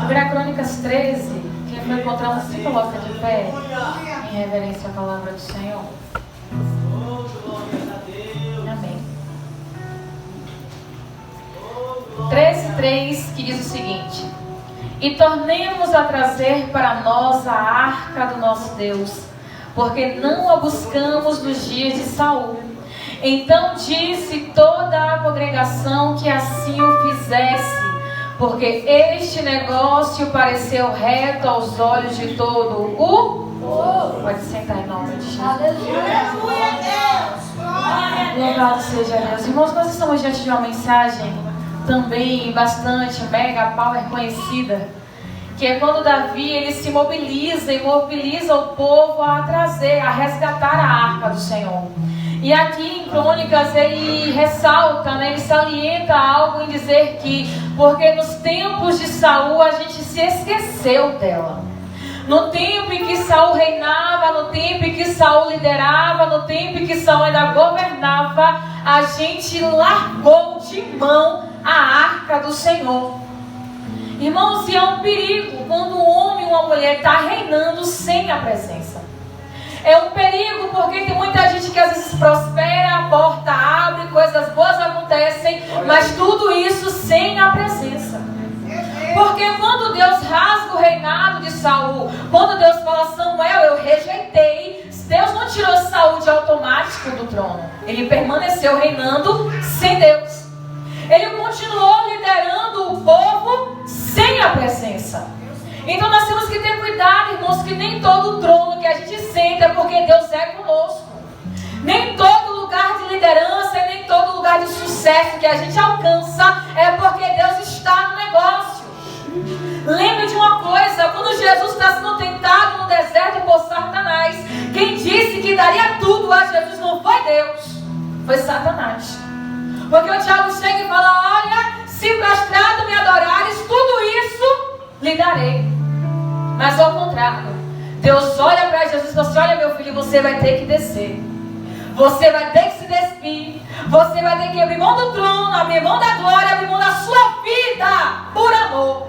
Abra Crônicas 13. Quem for encontrar, se coloca de pé em reverência à palavra do Senhor. Amém. 13:3, que diz o seguinte: e tornemos a trazer para nós a arca do nosso Deus, porque não a buscamos nos dias de Saul. Então disse toda a congregação que assim o fizesse, porque este negócio pareceu reto aos olhos de todo o povo. Pode sentar em nome de Jesus. Aleluia, Deus. Louvado seja Deus. Irmãos, nós estamos diante de uma mensagem também bastante mega power conhecida, que é quando Davi ele se mobiliza e mobiliza o povo a trazer, a resgatar a arca do Senhor. E aqui em Crônicas ele ressalta, ele salienta algo em dizer que porque nos tempos de Saul a gente se esqueceu dela. No tempo em que Saul reinava, no tempo em que Saul liderava, no tempo em que Saul ainda governava, a gente largou de mão a arca do Senhor. Irmãos, e é um perigo quando um homem ou uma mulher está reinando sem a presença. É um perigo porque tem muita gente que às vezes prospera, a porta abre, coisas boas acontecem, mas tudo isso sem a presença. Porque quando Deus rasga o reinado de Saul, quando Deus fala, Samuel, eu rejeitei, Deus não tirou Saul de automático do trono. Ele permaneceu reinando sem Deus. Ele continuou liderando o povo sem a presença. Então nós temos que ter cuidado, irmãos, que nem todo trono que a gente senta é porque Deus é conosco. Nem todo lugar de liderança e nem todo lugar de sucesso que a gente alcança é porque Deus está no negócio. Lembre de uma coisa, quando Jesus está sendo tentado no deserto por Satanás, quem disse que daria tudo a Jesus não foi Deus, foi Satanás. Porque o diabo chega e fala, olha, se prostrado me adorares, tudo isso lhe darei. Mas ao contrário, Deus olha para Jesus e fala assim, olha meu filho, você vai ter que descer. Você vai ter que se despir. Você vai ter que abrir mão do trono, abrir mão da glória, abrir mão da sua vida, por amor.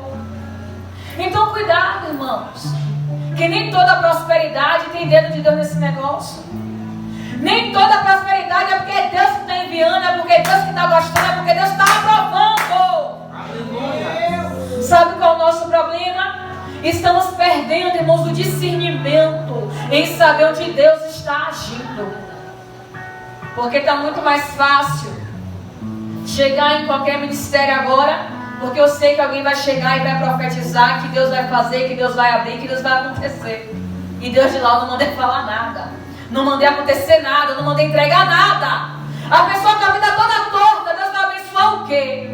Então cuidado, irmãos, que nem toda prosperidade tem dedo de Deus nesse negócio. Nem toda prosperidade é porque é Deus que está enviando, é porque é Deus que está gostando, é porque Deus está aprovando. Aleluia. Sabe qual é o nosso problema? Estamos perdendo, irmãos, o discernimento em saber onde Deus está agindo. Porque está muito mais fácil chegar em qualquer ministério agora, porque eu sei que alguém vai chegar e vai profetizar que Deus vai fazer, que Deus vai abrir, que Deus vai acontecer. E Deus de lá eu não mandei falar nada, não mandei acontecer nada, não mandei entregar nada. A pessoa com a vida toda torta, Deus vai abençoar o quê?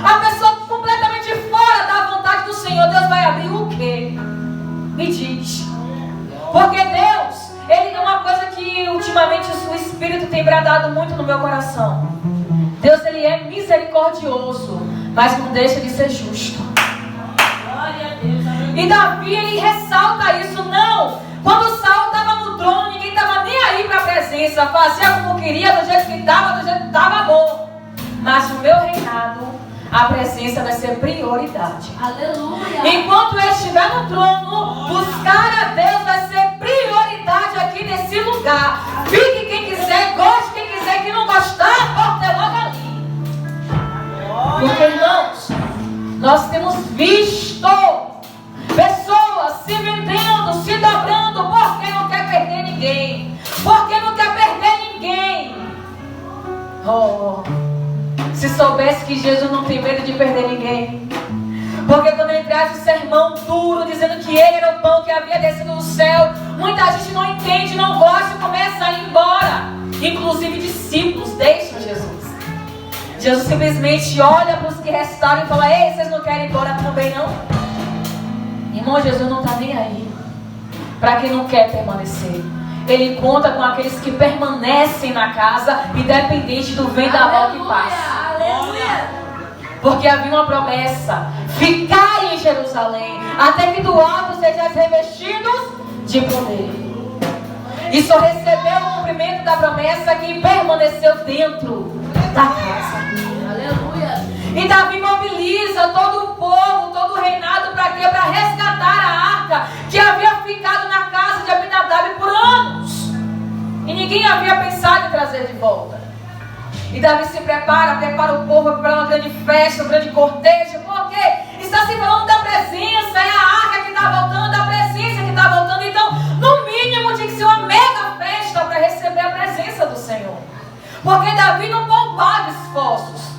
A pessoa completamente fora da vontade do Senhor, Deus vai abrir o quê? Me diz. Porque Deus, Ele é uma coisa que ultimamente o Espírito tem bradado muito no meu coração. Deus, Ele é misericordioso, mas não deixa de ser justo. E Davi, ele ressalta isso. Não, quando Saul estava no trono, ninguém estava nem aí para a presença. Fazia como queria, do jeito que estava, do jeito que estava bom. Mas no meu reinado, a presença vai ser prioridade. Aleluia. Enquanto eu estiver no trono, buscar a Deus vai ser prioridade aqui nesse lugar. Fique quem quiser, goste quem quiser, quem não gostar, a porta é logo ali. Porque, irmãos, nós temos visto pessoas se vendendo, se dobrando, porque não quer perder ninguém. Porque não quer perder ninguém. Oh, se soubesse que Jesus não tem medo de perder ninguém. Porque quando ele traz o sermão duro, dizendo que ele era o pão que havia descido do céu, muita gente não entende, não gosta e começa a ir embora. Inclusive discípulos deixam Jesus. Jesus simplesmente olha para os que restaram e fala, ei, vocês não querem ir embora também não? Irmão, Jesus não está nem aí para quem não quer permanecer. Ele conta com aqueles que permanecem na casa, independente do vendaval que passa. Aleluia. Porque havia uma promessa: ficai em Jerusalém, até que do alto sejais revestidos de poder. E só recebeu o cumprimento da promessa quem permaneceu dentro da casa. Aleluia. E Davi mobiliza todo o povo, todo o reinado, para quê? E Davi se prepara o povo para uma grande festa, um grande cortejo, porque está se falando da presença, é a arca que está voltando, a presença que está voltando. Então, no mínimo, tinha que ser uma mega festa para receber a presença do Senhor. Porque Davi não poupava esforços.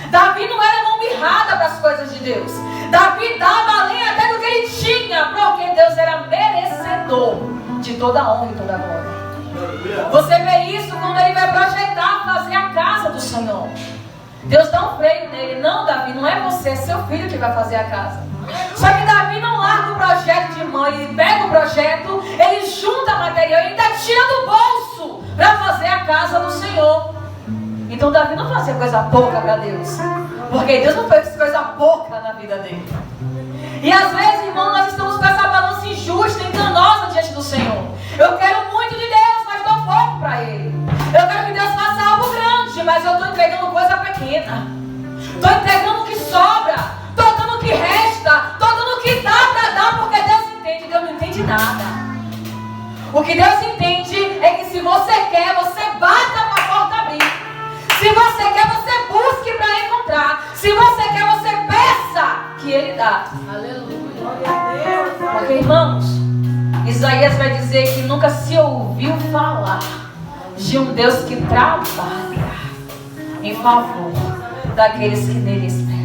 Davi não era mão mirrada para as coisas de Deus. Davi dava além até do que ele tinha, porque Deus era merecedor de toda a honra e toda a glória. Você vê isso quando ele vai projetar fazer a casa do Senhor. Deus dá um freio nele. Não, Davi, não é você, é seu filho que vai fazer a casa. Só que Davi não larga o projeto de mãe. Ele pega o projeto, ele junta material e ainda tira do bolso para fazer a casa do Senhor. Então Davi não fazia coisa pouca para Deus, porque Deus não fez coisa pouca na vida dele. E às vezes, irmão, nós estamos com essa balança injusta, enganosa diante do Senhor. Eu quero muito de Deus, mas dou pouco para Ele. Eu quero que Deus faça algo grande, mas eu estou entregando coisa pequena. Estou entregando o que sobra, estou dando o que resta, estou dando o que dá para dar, porque Deus entende. Deus não entende nada. O que Deus entende é que se você quer, você bata para a porta abrir. Se você quer, você busque para encontrar. Se você quer, você peça que Ele dá. Aleluia. Porque, irmãos, Isaías vai dizer que nunca se ouviu falar de um Deus que trabalha em favor daqueles que nele esperam.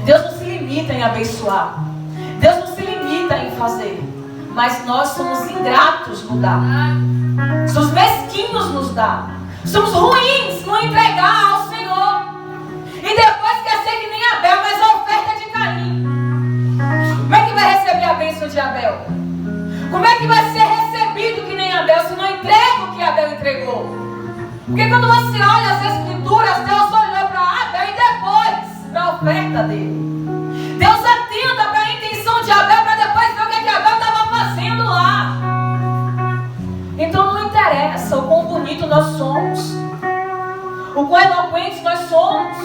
Deus não se limita em abençoar. Deus não se limita em fazer. Mas nós somos ingratos no dar. Somos mesquinhos nos dar. Somos ruins no entregar ao Senhor. E depois quer ser que nem Abel, mas a oferta é de Caim. Como é que vai receber a bênção de Abel? Como é que vai ser recebido que nem Abel se não entrega o que Abel entregou? Porque quando você olha as Escrituras, Deus olhou para Abel e depois para a oferta dele. Deus atenta para a intenção de Abel para depois ver o que Abel estava fazendo lá. Então não interessa o quão bonito nós somos, o quão eloquentes nós somos,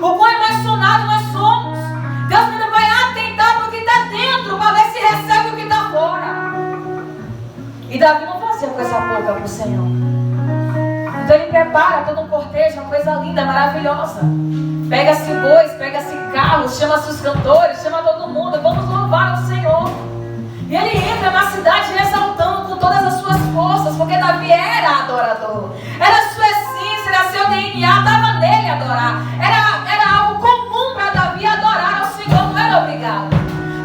o quão emocionados nós somos. Deus ainda vai atentar para o que está dentro, para ver se recebe o que está fora. E Davi não fazia coisa pouca para o Senhor. Então ele prepara todo um cortejo, uma coisa linda, maravilhosa. Pega-se bois, pega-se carros, chama-se os cantores, chama todo mundo, vamos louvar o Senhor. E ele entra na cidade exaltando com todas as suas forças, porque Davi era adorador. Era a sua essência, era seu DNA, estava nele adorar. Era algo comum para Davi adorar ao Senhor, não era obrigado.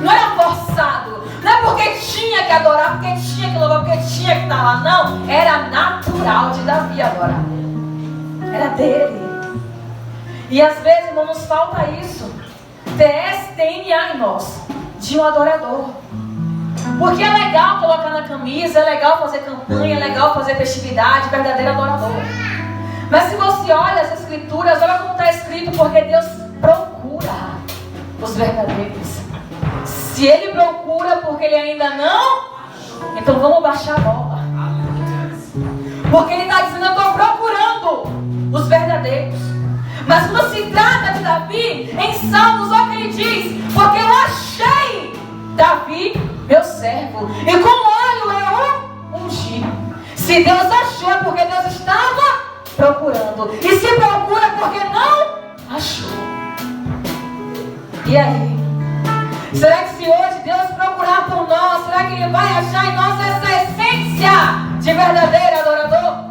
Não era forçado. Não é porque tinha que adorar, porque tinha que louvar, porque tinha que estar lá. Não, era natural de Davi adorar. Era dele. E às vezes, irmão, nos falta isso. Ter esse DNA em nós, de um adorador. Porque é legal colocar na camisa, é legal fazer campanha, é legal fazer festividade, verdadeiro adorador. Mas se você olha as Escrituras, olha como está escrito, porque Deus procura os verdadeiros. Se Ele procura porque Ele ainda não, então vamos baixar a bola. Porque Ele está dizendo, eu estou procurando os verdadeiros. Mas quando se trata de Davi, em Salmos, olha o que ele diz, porque eu achei Davi, meu servo, e com óleo eu ungi. Se Deus achou, é porque Deus estava procurando. E se procura, porque não achou. E aí? Será que se hoje Deus procurar por nós, será que Ele vai achar em nós essa essência de verdadeiro adorador?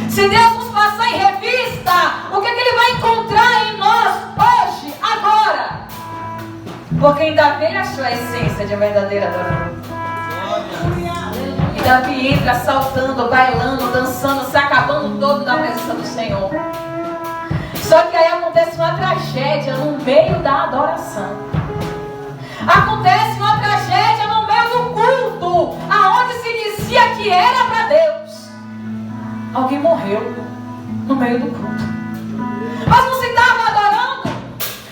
Se Deus nos passar em revista, o que Ele vai encontrar em nós hoje, agora? Porque em Davi Ele achou a essência de verdadeiro adorador. E Davi entra saltando, bailando, dançando, se acabando todo da presença do Senhor. Só que aí acontece uma tragédia no meio da adoração. Acontece uma tragédia no meio do culto, aonde se dizia que era para Deus. Alguém morreu no meio do culto. Mas não se estava adorando.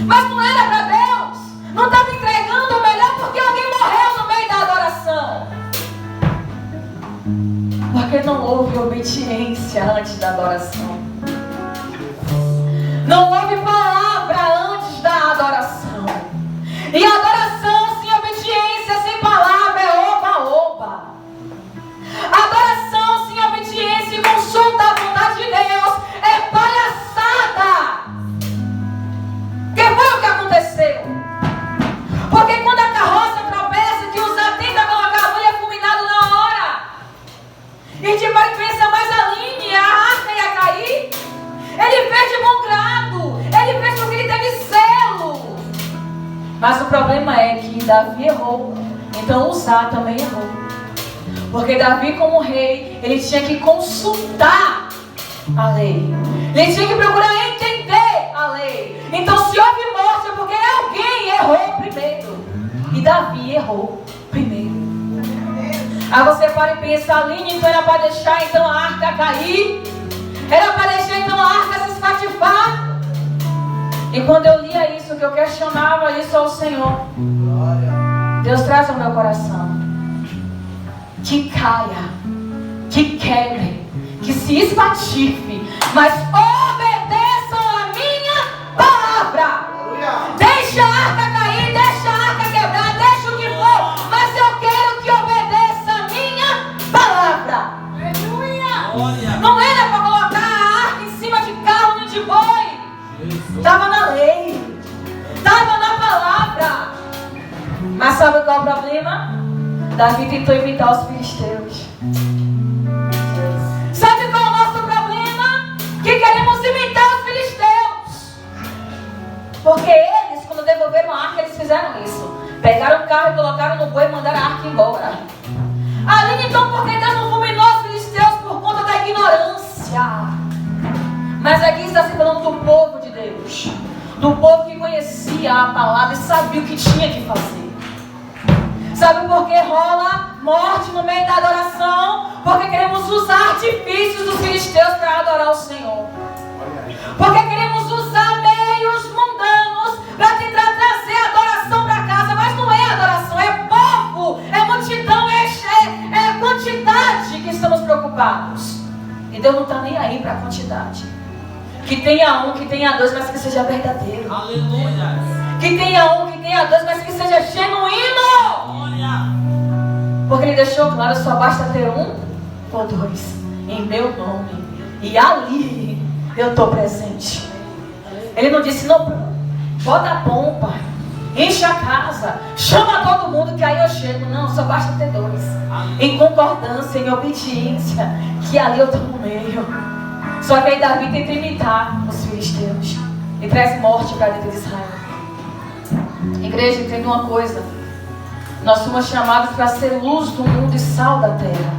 Mas não era para Deus. Não estava entregando o melhor porque alguém morreu no meio da adoração. Porque não houve obediência antes da adoração. Não houve palavra antes da adoração. E a adoração sem obediência, sem palavra, é oba-oba. Adoração sem obediência e consulta à vontade de Deus é Mas o problema é que Davi errou. Então Uzá também errou. Porque Davi, como rei, ele tinha que consultar a lei. Ele tinha que procurar entender a lei. Então se houve morte é porque alguém errou primeiro. E Davi errou primeiro. Aí você para e pensa, Aline, então era para deixar então a arca cair? Era para deixar então a arca se espatifar? E quando eu lia isso, que eu questionava isso ao Senhor, Deus traz ao meu coração que caia, que quebre, que se espatife, mas obedeçam a minha palavra. Deixa a arca cair, deixa a arca quebrar, deixa o que for, mas eu quero que obedeça a minha palavra. Não era para colocar a arca em cima de carro nem de boi. Estava na lei, estava na palavra. Mas sabe qual é o problema? Davi tentou imitar os filisteus. Sabe qual é o nosso problema? Que queremos imitar os filisteus. Porque eles, quando devolveram a arca, eles fizeram isso. Pegaram o carro e colocaram no boi e mandaram a arca embora. Aline, então por que Deus não fulminou os filisteus? Por conta da ignorância. Mas aqui está se falando do povo de Deus. Do povo que conhecia a palavra e sabia o que tinha que fazer. Sabe por que rola morte no meio da adoração? Porque queremos usar artifícios dos filisteus para adorar o Senhor. Porque queremos usar meios mundanos para tentar trazer a adoração para casa. Mas não é adoração, é povo, é multidão, é quantidade que estamos preocupados. E Deus não está nem aí para a quantidade. Que tenha um, que tenha dois, mas que seja verdadeiro. Aleluia. Que tenha um, que tenha dois, mas que seja genuíno. Porque Ele deixou claro, só basta ter um ou dois em meu nome. E ali eu estou presente. Ele não disse, não, bota a pompa, enche a casa, chama todo mundo que aí eu chego. Não, só basta ter dois. Em concordância, em obediência, que ali eu estou no meio. Só que aí Davi tenta imitar os filisteus e traz morte para dentro de Israel. Igreja, entenda uma coisa. Nós somos chamados para ser luz do mundo e sal da terra.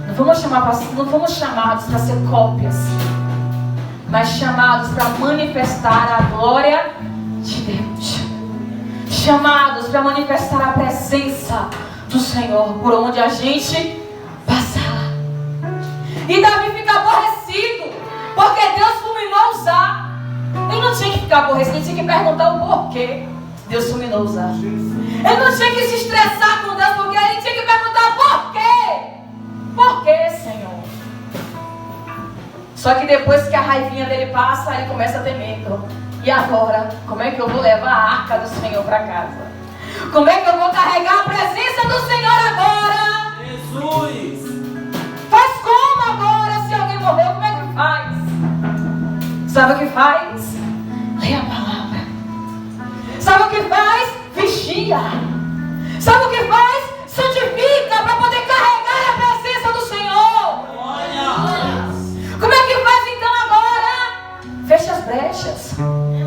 Não fomos chamados para ser cópias, mas chamados para manifestar a glória de Deus. Chamados para manifestar a presença do Senhor por onde a gente passar. E Davi fica aborrecido, porque Deus fulminou Uzá. Ele não tinha que ficar aborrecido, ele tinha que perguntar o porquê Deus fulminou Uzá. Ele não tinha que se estressar com Deus, porque ele tinha que perguntar por quê. Por quê, Senhor? Só que depois que a raivinha dele passa, ele começa a ter medo. E agora, como é que eu vou levar a arca do Senhor para casa? Como é que eu vou carregar a presença do Senhor agora? Jesus! Faz como agora? Se alguém morreu, como é que faz? Sabe o que faz? Lê a palavra. Sabe o que faz? Vigia. Sabe o que faz? Santifica para poder carregar a presença do Senhor. Como é que faz então agora? Fecha as brechas.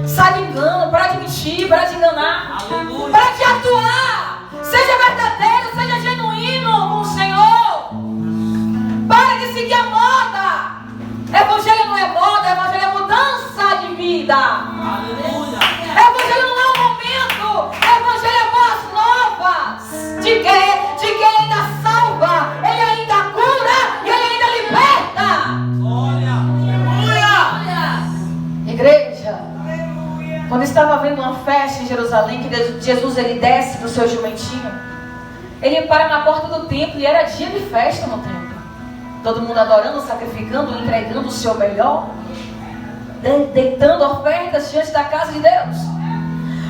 Sai de engano, para de mentir, para de enganar. Aleluia. Para de atuar. Seja verdadeiro, seja genuíno com o Senhor. Para de seguir a moda. Evangelho não é moda, evangelho é mudança de vida. Aleluia. Evangelho não é um momento, evangelho é boas novas. De que ele ainda salva, ele ainda cura e ele ainda liberta. Glória. Aleluia. Igreja, quando estava havendo uma festa em Jerusalém, que Jesus ele desce do seu jumentinho, ele para na porta do templo e era dia de festa no templo. Todo mundo adorando, sacrificando, entregando o seu melhor, deitando ofertas diante da casa de Deus.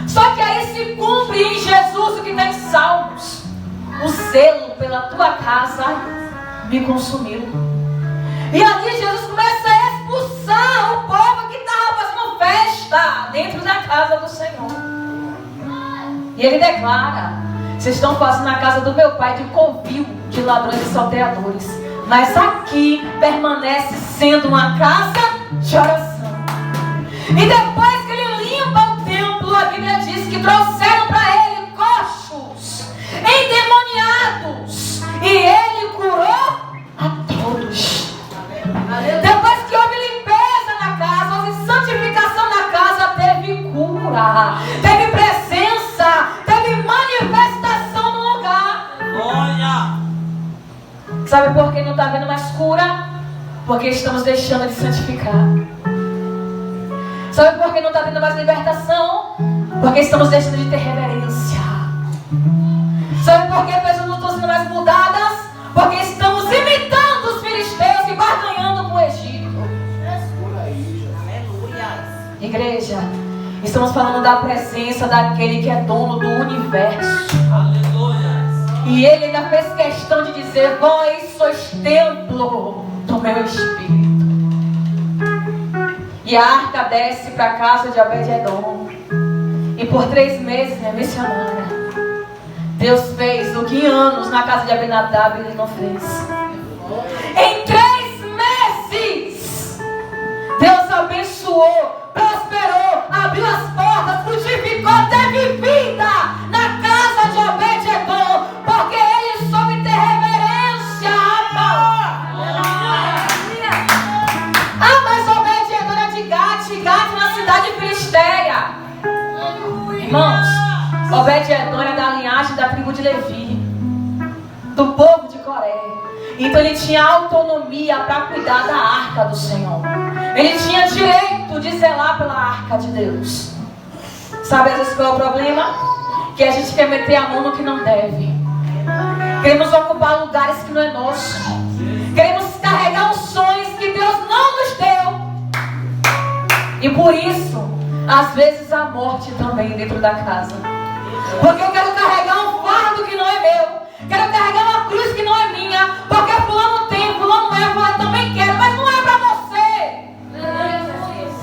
Só que aí se cumpre em Jesus o que está em Salmos: o zelo pela tua casa me consumiu. E ali Jesus começa a expulsar o povo que estava fazendo festa dentro da casa do Senhor. E ele declara: vocês estão fazendo a casa do meu pai de covil de ladrões e salteadores, mas aqui permanece sendo uma casa de oração. E depois que ele limpa o templo, a Bíblia diz que trouxeram para ele coxos, endemoniados, e ele curou a todos. Depois que houve limpeza na casa, houve santificação na casa, teve cura, teve presença, teve manifestação no lugar. Glória. Sabe por que não está havendo mais cura? Porque estamos deixando de santificar. Sabe por que não está tendo mais libertação? Porque estamos deixando de ter reverência. Sabe por que as pessoas não estão sendo mais mudadas? Porque estamos imitando os filisteus e barganhando com o Egito. Igreja, estamos falando da presença daquele que é dono do universo. E ele ainda fez questão de dizer: vós sois templo do meu Espírito. E a arca desce para a casa de Obed-edom. E por 3 meses, missionária, Deus fez o que anos na casa de Abinadab ele não fez. Em 3 meses, Deus abençoou, prosperou, abriu as portas, frutificou, teve vida na casa de Obed-edom, porque ele soube ter reverência. Mas Obed-edom era de Gate na cidade filisteia. Irmãos, Obed-edom era da linhagem da tribo de Levi, do povo de Coré. Então ele tinha autonomia para cuidar da arca do Senhor. Ele tinha direito de zelar pela arca de Deus. Sabe às vezes qual é o problema? Que a gente quer meter a mão no que não deve. Queremos ocupar lugares que não é nosso. Queremos carregar unções que Deus não nos deu. E por isso, às vezes a morte também dentro da casa. Porque eu quero carregar um fardo que não é meu. Quero carregar uma cruz que não é minha. Porque fulano tem, fulano é, fulano também quero. Mas não é para você.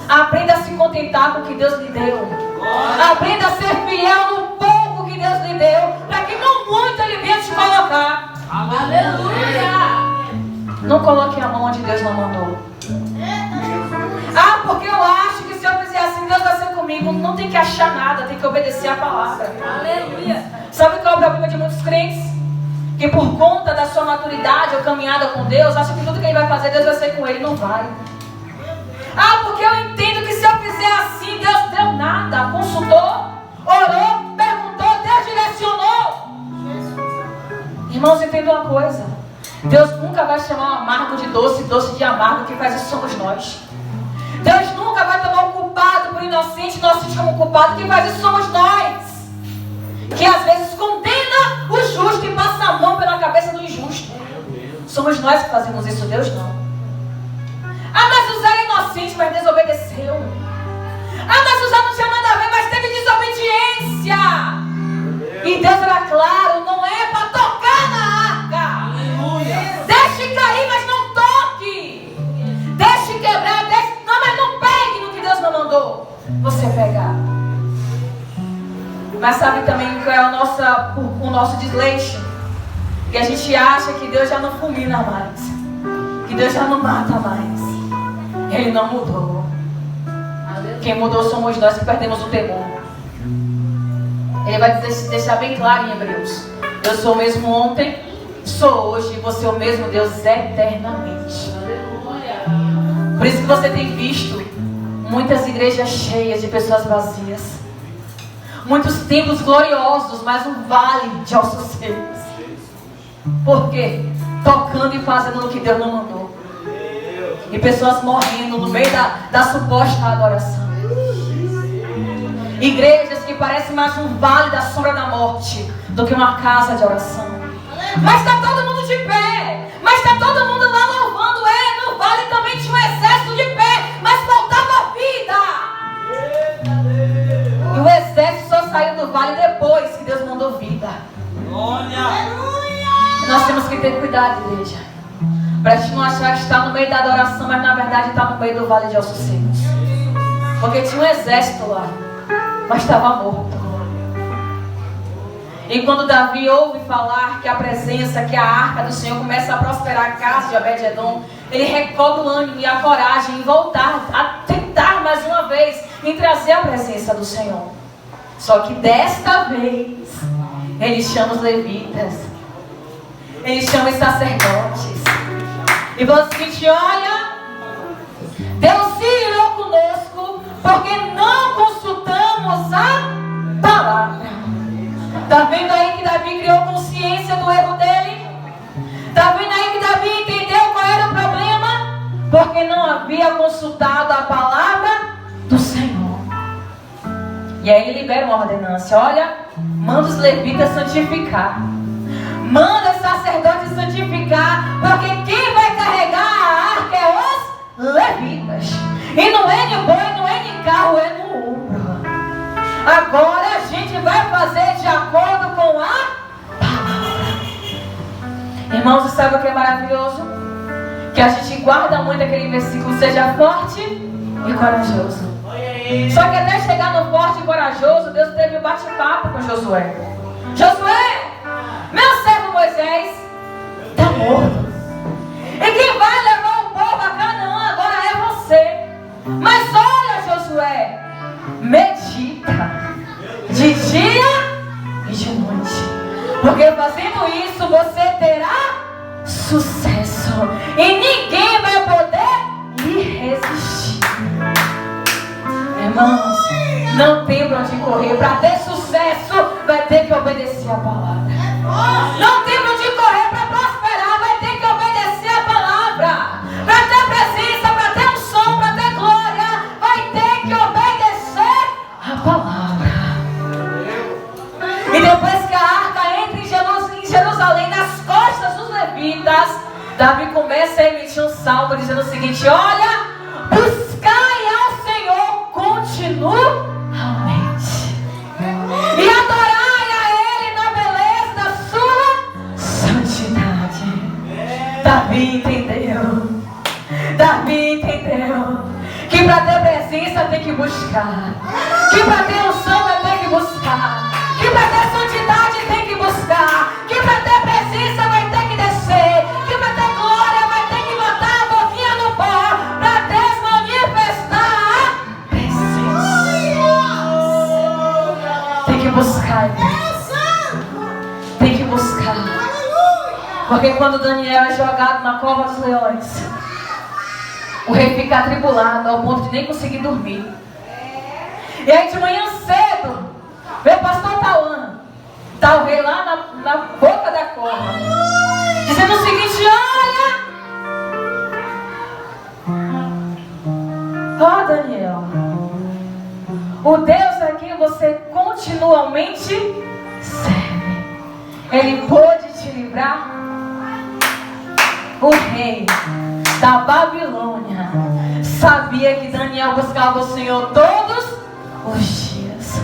Aprenda a se contentar com o que Deus lhe deu. Aprenda a ser fiel no pouco que Deus lhe deu. Para que no muito Ele venha te colocar. Aleluia! Não coloque a mão onde Deus não mandou. Porque eu acho que se eu fizer assim, Deus vai ser comigo. Não tem que achar nada, tem que obedecer a palavra. Aleluia! Sabe qual é o problema de muitos crentes? Que por conta da sua maturidade ou caminhada com Deus, acha que tudo que ele vai fazer, Deus vai ser com ele. Não vai. Porque eu entendo que se eu fizer assim, Deus deu nada. Consultou, orou, perguntou, Deus direcionou. Irmãos, entenda uma coisa. Deus nunca vai chamar o amargo de doce, doce de amargo. Quem faz isso somos nós. Deus nunca vai tomar o culpado por inocente, inocente como culpado. Quem faz isso somos nós. Que às vezes condena o justo e passa a mão pela cabeça do injusto. Somos nós que fazemos isso, Deus não. Mas Uzá era inocente, mas desobedeceu. Mas Uzá não tinha nada a ver, mas teve desobediência. E Deus era claro, não é para tocar na arca. Deixe cair, mas não toque. Deixe quebrar, não, mas não pegue no que Deus não mandou você pegar. Mas sabe também qual é o nosso desleixo? Que a gente acha que Deus já não fulmina mais, que Deus já não mata mais. Ele não mudou. Quem mudou somos nós que perdemos o temor. Ele vai deixar bem claro em Hebreus: eu sou o mesmo ontem, sou hoje, e você é o mesmo Deus eternamente. Por isso que você tem visto muitas igrejas cheias de pessoas vazias, muitos templos gloriosos, mas um vale de ossos secos. Por quê? Tocando e fazendo o que Deus não mandou. E pessoas morrendo no meio da suposta adoração. Igrejas que parecem mais um vale da sombra da morte do que uma casa de oração. Mas está todo mundo de pé. Mas está todo mundo lá louvando. No vale também tinha um exército de pé, mas faltava vida. E o exército só saiu do vale depois que Deus mandou vida. Glória! Nós temos que ter cuidado, igreja, para a gente não achar que está no meio da adoração, mas na verdade está no meio do vale de ossos secos. Porque tinha um exército lá, mas estava morto. E quando Davi ouve falar que a presença, que a arca do Senhor começa a prosperar a casa de Obed-edom, ele recobra o ânimo e a coragem em voltar a tentar mais uma vez em trazer a presença do Senhor. Só que desta vez, ele chama os levitas, ele chama os sacerdotes, e falou o seguinte: olha, Deus se irou conosco, porque não consultamos a palavra. Está vendo aí que Davi criou consciência do erro dele? Está vendo aí que Davi entendeu qual era o problema? Porque não havia consultado a palavra do Senhor. E aí ele libera uma ordenância: olha, manda os levitas santificar, manda os sacerdotes santificar, porque quem vai carregar a arca é os levitas. E não é de boi, não é de carro, é no ombro. Agora a gente vai fazer de acordo com a palavra. Irmãos, sabe o que é maravilhoso? Que a gente guarda muito aquele versículo: seja forte e corajoso. Só que até chegar no forte e corajoso, Deus teve um bate-papo com Josué. Josué, meu servo Moisés está morto. E quem vai levar o povo a Canaã agora é você. Mas olha, Josué, medita de dia e de noite, porque fazendo isso você terá sucesso e ninguém vai poder lhe resistir. Irmãos, não tem pra onde correr. Para ter sucesso, vai ter que obedecer a palavra. Não tem pra onde correr. Para prosperar, vai ter que obedecer a palavra. Para ter presença, para ter unção, para ter glória, vai ter que obedecer a palavra. E depois que a arca entra em Jerusalém, nas costas dos levitas, Davi começa a emitir um salmo dizendo o seguinte: olha, buscai ao Senhor continuamente e adorai a Ele na beleza da sua santidade. Davi entendeu que para ter presença tem que buscar, que para ter unção vai ter que buscar, que para ter santidade tem que buscar, que para ter presença vai ter que descer, que para ter glória vai ter que botar a boquinha no pó para Deus manifestar a presença. Tem que buscar, tem que buscar. Porque quando Daniel é jogado na cova dos leões, o rei fica atribulado ao ponto de nem conseguir dormir. E aí de manhã cedo, vê o pastor Tauan, está o rei lá na boca da cova, dizendo o seguinte: olha, Daniel, o Deus a quem você continuamente serve, Ele pôde te livrar. O rei da Babilônia sabia que Daniel buscava o Senhor todos os dias.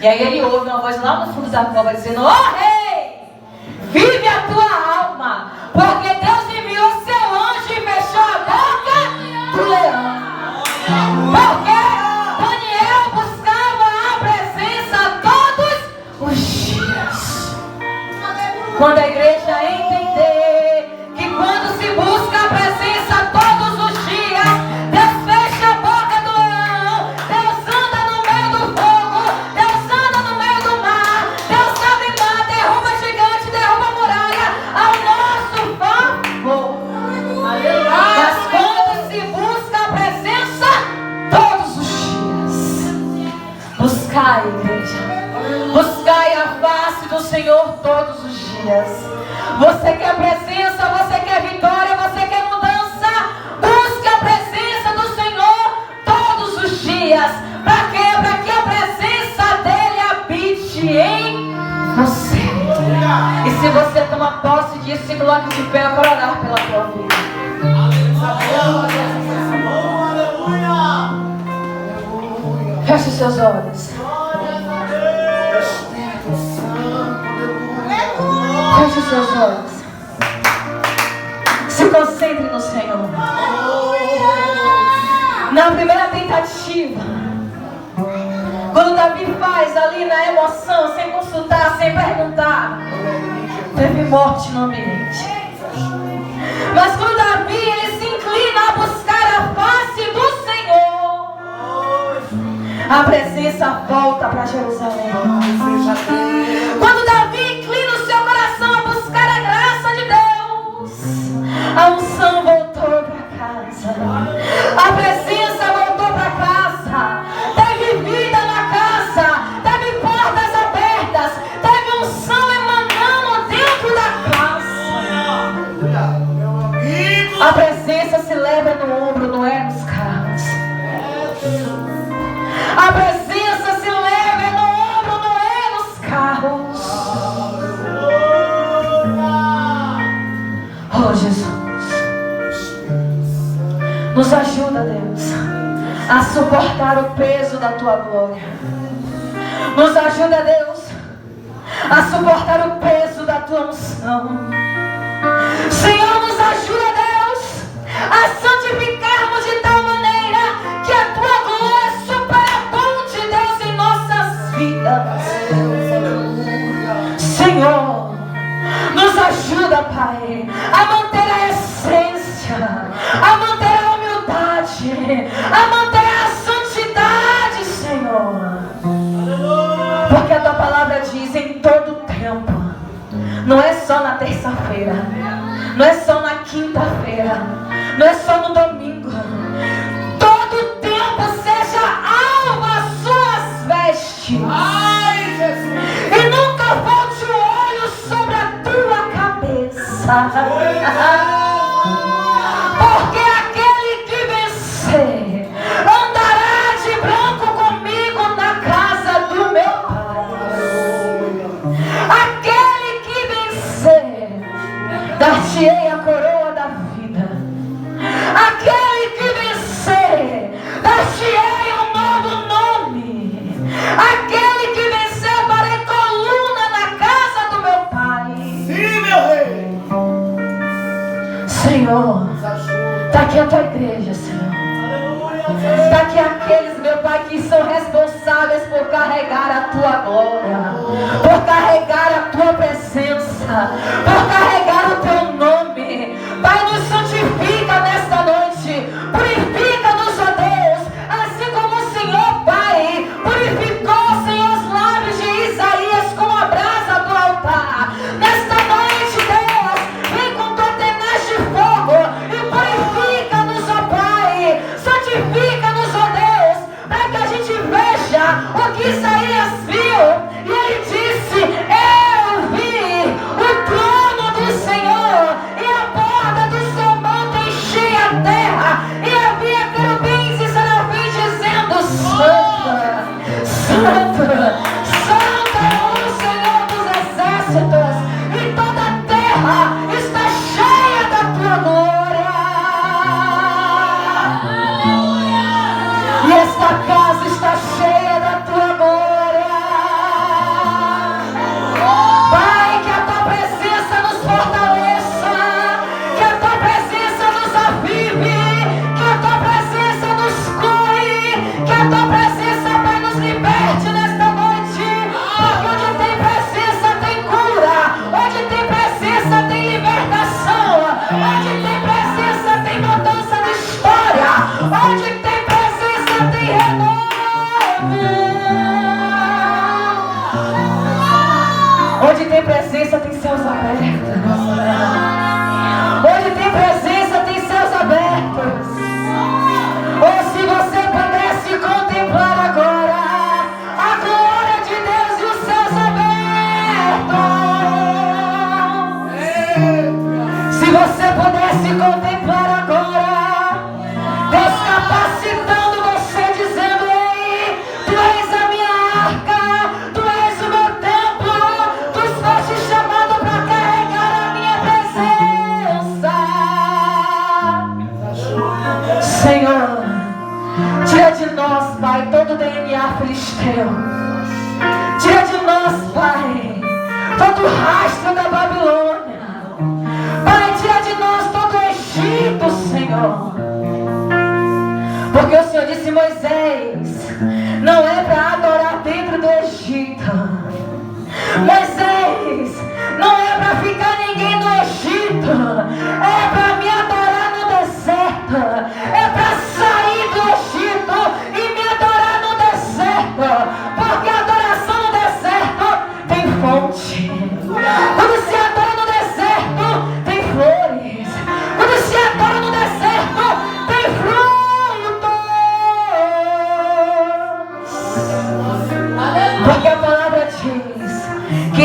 E aí ele ouve uma voz lá no fundo da cova dizendo: ó rei, vive a tua alma, porque Deus enviou seu anjo e fechou a boca do leão. Porque Daniel buscava a presença todos os dias. Quando a igreja entender que quando se busca a presença todos os dias, Deus fecha a boca do leão, Deus anda no meio do fogo, Deus anda no meio do mar, Deus abre mar, derruba gigante, derruba muralha ao nosso favor. Mas quando se busca a presença todos os dias, buscai, igreja, buscai a face do Senhor todos os dias. Você quer presença, você quer vitória, você quer mudança? Busque a presença do Senhor todos os dias. Para quê? Para que a presença dele habite em você. E se você toma posse disso, se coloque de pé para orar pela tua vida. Feche os seus olhos. Feche os seus olhos. Se concentre no Senhor. Na primeira tentativa, quando Davi faz ali na emoção, sem consultar, sem perguntar, teve morte no ambiente. Mas quando Davi ele se inclina a buscar a face do Senhor, A presença volta para Jerusalém. Quando Davi inclina o seu coração a buscar a graça de Deus, a unção voltou para casa. A presença voltou para casa. Teve vida na casa. Teve portas abertas. Teve unção emanando dentro da casa. A presença se leva no ombro, não é nos carros. A presença se leva no ombro, não é nos carros. Oh, Jesus, nos ajuda, Deus, a suportar o peso da Tua glória. Nos ajuda, Deus, a suportar o peso da Tua unção. Senhor, nos ajuda, Deus, a santificarmos de tal maneira que a Tua glória superabunde, Deus, em nossas vidas. Senhor, nos ajuda, Pai, a manter a essência, a manter a humildade, a manter a santidade, Senhor. Porque a Tua palavra diz em todo tempo. Não é só na terça-feira, não é só na quinta-feira, não é só no domingo. Todo tempo seja alva as suas vestes. Ai, Jesus. E nunca volte o olho sobre a tua cabeça. Porque aquele que vencer andará de branco comigo na casa do meu Pai. Aquele que vencer, dar-te-ei a coroa da vida. Aquele que vencer, dar-te-ei um novo nome. Aquele que venceu, farei coluna na casa do meu Pai. Sim, meu rei. Senhor, está aqui a Tua igreja, Senhor. Está aqui aqueles, meu Pai, que são responsáveis por carregar a Tua glória, por carregar a Tua presença, por carregar o Teu nome. Pai, nos santifica nesta noite. Purifica-nos, ó Deus, assim como o Senhor, Pai, purificou, Senhor, os lábios de Isaías com a brasa do altar. Nesta noite, Deus, vem com Tua tenaz de fogo e purifica-nos, ó Pai. Santifica-nos, ó Deus, para que a gente veja o que Isaías viu. E ele disse: eu vi o trono do Senhor e a borda do seu manto enchia a terra, e havia querubins e serafins dizendo: Santa, Santa, Santa é o Senhor dos exércitos, e toda a terra está cheia da Tua glória. E esta casa está cheia da Tua glória. Pai, que a Tua presença nos fortaleça, que a Tua presença nos avive, que a Tua presença nos cure, que a Tua presença, Pai, nos liberte nesta noite. Porque onde tem presença tem cura, onde tem presença tem libertação, onde tem presença tem mudança de história, onde tem presença tem renovo. Onde tem presença tem céus abertos. Onde tem presença tem céus abertos. Ou se você pudesse contemplar agora a glória de Deus e os céus abertos. Se você pudesse contemplar agora Deus capacitando você, dizendo: ei, Tu és a minha arca, Tu és o meu templo, Tu foste chamado para carregar a minha presença. Senhor, tira de nós, Pai, todo o DNA filisteu. Tira de nós, Pai, todo o rastro da Babilônia. Pai, tira de nós todo o Egito, Senhor. Porque o Senhor disse: Moisés, não é para adorar dentro do Egito. Moisés, não é para ficar ninguém no Egito. É para me adorar no deserto. É para sair do Egito e me adorar no deserto.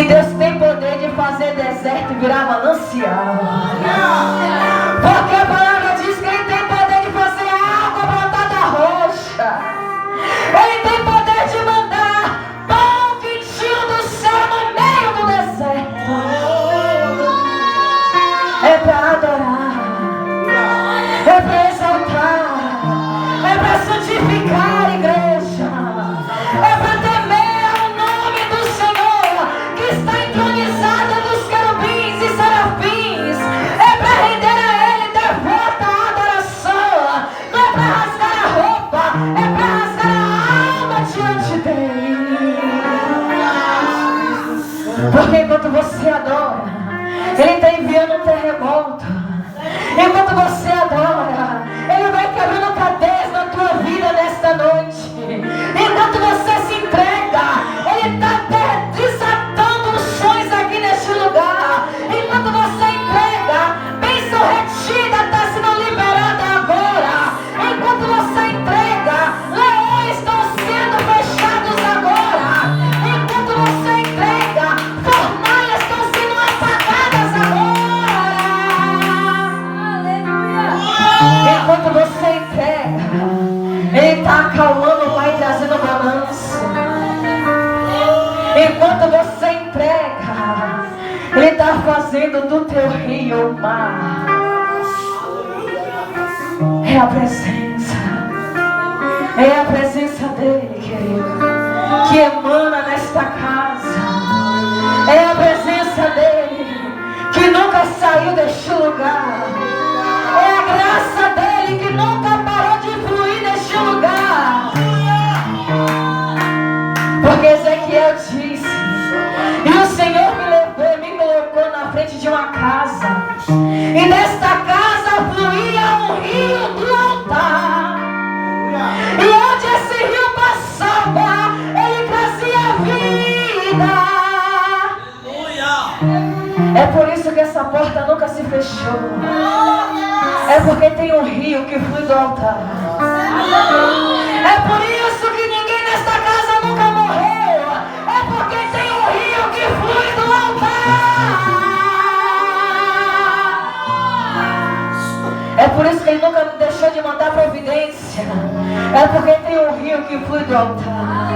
Deus tem poder de fazer deserto virar manancial. Porque a palavra diz que Ele tem poder de fazer água brotar da rocha. Ele tem poder de mandar pão quentinho do céu no meio do deserto. É para adorar, é para exaltar, é para santificar a igreja, é para temer o nome do Senhor que está entronizado nos querubins e serafins, é para render a Ele devota adoração, não é para rasgar a roupa, é para rasgar a alma diante dEle. Porque enquanto você adora, Ele está enviando um terremoto. Enquanto você adora, Ele vai quebrando cadeias na tua vida nesta noite. Enquanto você se entrega, Ele está desatando unções aqui neste lugar. Enquanto você entrega, bênção retida está sendo liberada agora. Enquanto você entrega, leões estão sendo fechados agora. Enquanto você entrega, fornalhas estão sendo apagadas agora. Enquanto você entrega, Ele está acalmando o Pai, trazendo balança. Enquanto você entrega, Ele está fazendo do teu rio o mar. É a presença dEle, querido, que emana nesta casa. É a presença dEle que nunca saiu deste lugar. É a graça dEle que nunca parou de fluir neste lugar. Porque Ezequiel disse, e o Senhor me levou e me colocou na frente de uma casa, e desta casa fluía um rio do altar. E onde esse rio passava, ele trazia vida. É por isso que essa porta nunca se fechou. É porque tem um rio que flui do altar. É por isso que ninguém nesta casa nunca morreu. É porque tem um rio que flui do altar. É por isso que Ele nunca deixou de mandar providência. É porque tem um rio que flui do altar.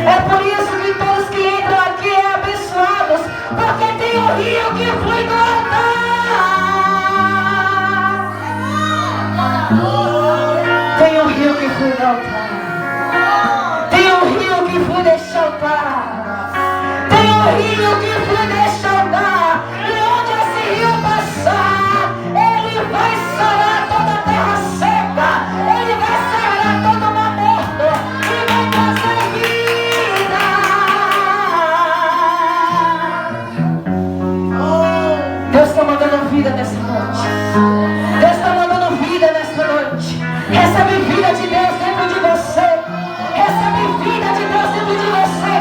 É por isso que todos que entram aqui é abençoados, porque tem um rio que flui do altar. Tem um rio que flui do altar. Tem um rio que flui deste altar. Tem um rio que flui deste altar. E onde esse rio passar, ele vai sarar toda a terra seca. Ele vai sarar todo o mar morto e vai trazer vida. Deus está mandando vida nessa noite. Deus está mandando vida nessa noite. Recebe vida de Deus dentro de você. Recebe vida de Deus dentro de você.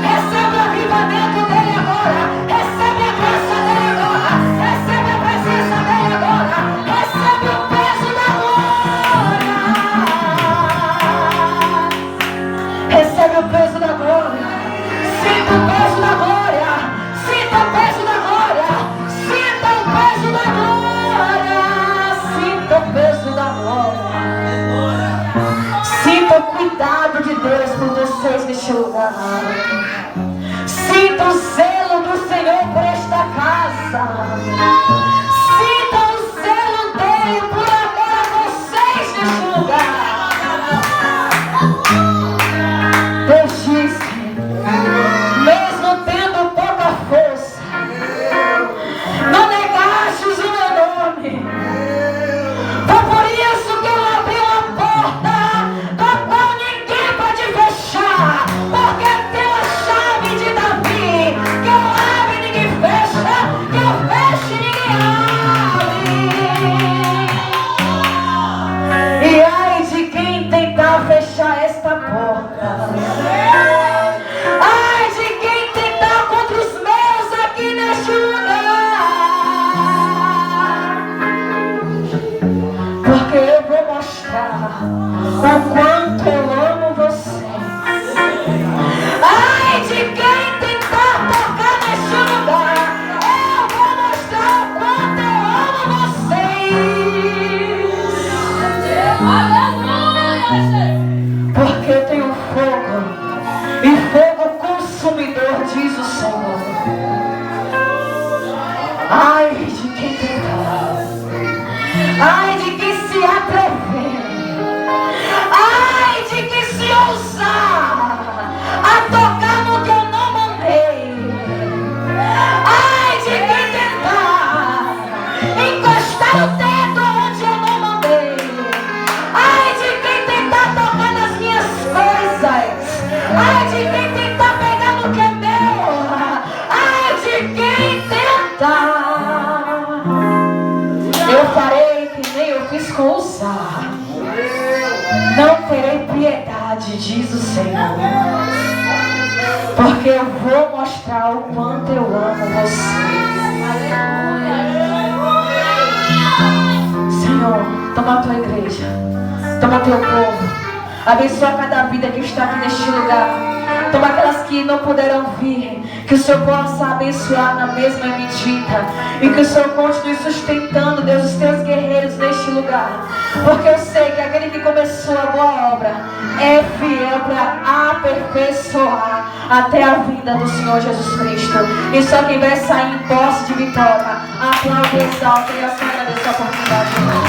Recebe o avivamento dele agora. Recebe a graça dele agora. Recebe a presença dele agora. Recebe o peso da glória. Recebe o peso da glória. Sinta o peso da glória. Sinta o peso da glória. Sinta o peso da glória. Sinta o peso da glória. Sinta o cuidado de Deus por vocês neste lugar. Sinta o zelo do Senhor por esta casa. Sinta o zelo dele por amor a vocês neste lugar. Deus disse, mesmo tendo pouca força, não negastes o meu nome. Foi por isso que eu abri uma porta da qual ninguém pode fechar, porque tem a chave Senhor, diz o Senhor. Ai de quem tentar, ai de quem se atrever, ai de quem se ousar a tocar no que eu não mandei, ai de quem tentar encostar o dedo onde eu não mandei, ai de quem tentar tocar nas minhas coisas, ai de quem tentar pegar no que é meu, ai de quem tentar. Eu farei que nem eu fiz com Uzá. Não terei piedade, diz o Senhor, porque eu vou mostrar o quanto eu amo você. Senhor, toma a tua igreja, toma o teu povo, abençoa cada vida que está aqui neste lugar. Toma aquelas que não puderam vir, que o Senhor possa abençoar na mesma medida, e que o Senhor continue sustentando, Deus, os teus guerreiros neste lugar, porque eu sei que aquele que começou a boa obra é fiel para aperfeiçoar até a vinda do Senhor Jesus Cristo. E só quem vai sair em posse de vitória, aplaude, exalta e agradeça a oportunidade.